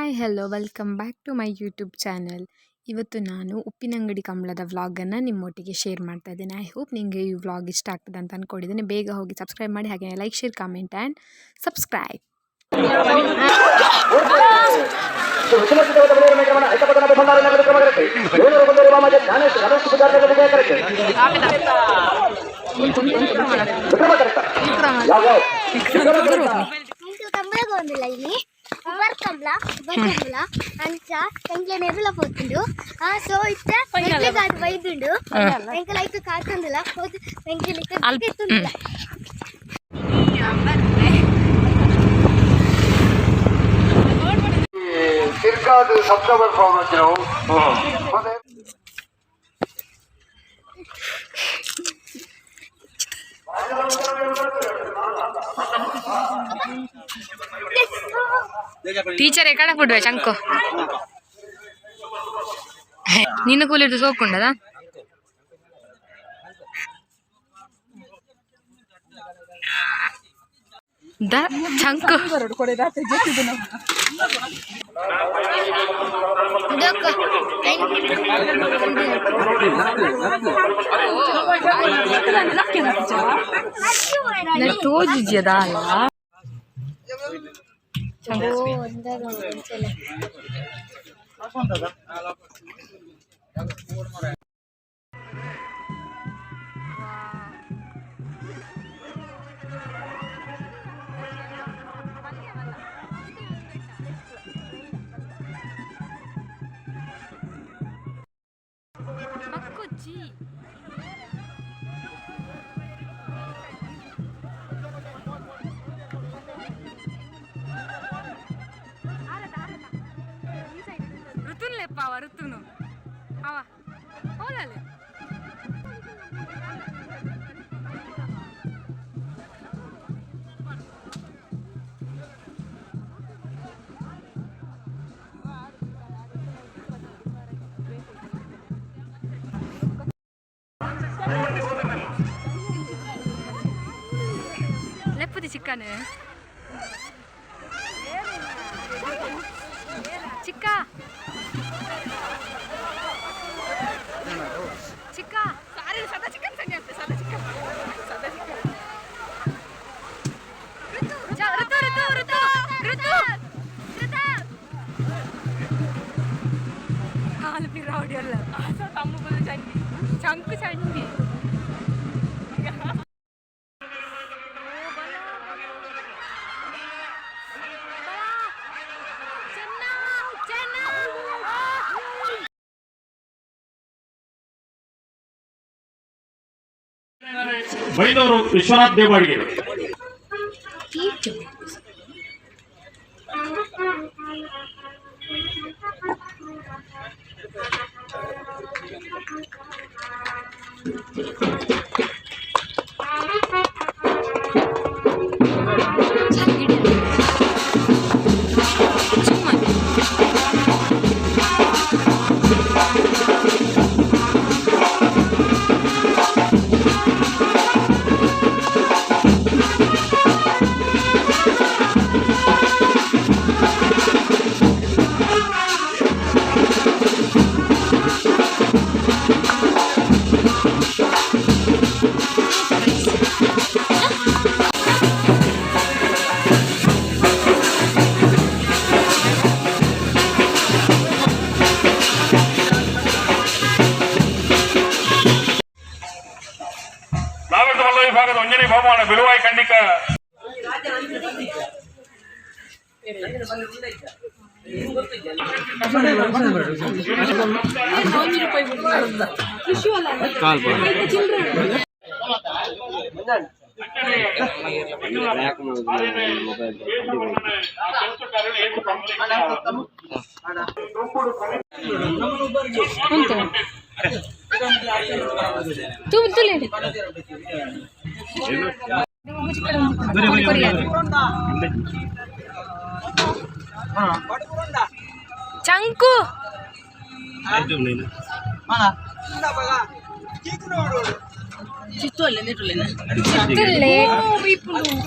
Hi hello welcome back to my YouTube channel. ಇವತ್ತು ನಾನು Uppinangady ಕಂಬಳದ ವ್ಲಾಗನ್ನು ನಿಮ್ಮೊಟ್ಟಿಗೆ share ಮಾಡ್ತಾ ಇದ್ದೇನೆ. ಐ ಹೋಪ್ ನಿಮಗೆ ಈ ವ್ಲಾಗ್ ಇಷ್ಟ ಆಗ್ತದೆ ಅಂತ ಅಂದ್ಕೊಂಡಿದ್ದೇನೆ. ಬೇಗ ಹೋಗಿ ಸಬ್ಸ್ಕ್ರೈಬ್ ಮಾಡಿ, ಹಾಗೆ like, share, comment and subscribe. కంబల అంచ ఎంకల నెరుల పోతుండు సో ఇట్ట ఎంకల కాదు వైదుండు ఎంకల అయితే కాకుందిలా పోతు ఎంకల ఇక్కడ ఎత్తుందిలా తిర్కాదు సబ్స్క్రైబర్ ఫామ్ వచ్చావు టీచర్ ఎక్కడ ఫుడ్ చంకో నిన్ను కూలిట్టు సోకుండదా ద చంకు ತೋಜಿದ್ಯದಾ ऋतुन ऋतुनु अवा ಹೋಲಲೆ ಲೆಪ್ಪದಿ ಚಿಕ್ಕನೆ ಚಿಕ್ಕ ಚಿಕ್ಕ ಸಾರಿ ಸದಾ ಚಿಕನ್ ಸಂಜೆ ಅಂತ ಸದಾ ಚಿಕನ್ ಋತು ಋತು ಋತು ಋತು ಋತು ಋತು ಹಾಲು ಪಿರಾವಡಿ ಅಲ್ಲ ತಮ್ಮ ಬದು ಚಂಡಿ ಚಂಕು ಚಂಡಿ ಬೈದವರು ವಿಶ್ವನಾಥ್ ದೇವಾಡಿಗೆ ವಿಭಾಗದ ಒಂಜನೇ ಬಹುಮಾನ ಬಿಳುವಾಯಿ ಖಂಡಿಕ ಚಂಕು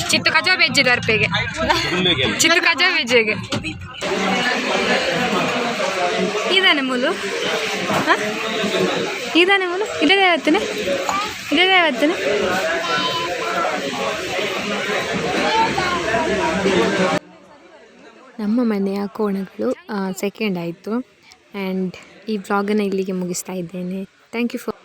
ಚಿತ್ತು ಕಜಾ ಬೆಜ್ಜಿದ ಅರ್ಪೆಗೆ ಚಿತ್ತು ಕಜಾ ಬೆಜ್ಜಿಗೆ ಇದಾನೆ ಮೂಲು ಇದಾನೆ ಮೂಲು ಇದೇ ಯಾವತ್ತನೆ ನಮ್ಮ ಮನೆಯ ಕೋಣಗಳು ಸೆಕೆಂಡ್ ಆಯಿತು ಆ್ಯಂಡ್ ಈ ವ್ಲಾಗನ್ನು ಇಲ್ಲಿಗೆ ಮುಗಿಸ್ತಾ ಇದ್ದೇನೆ. Thank you for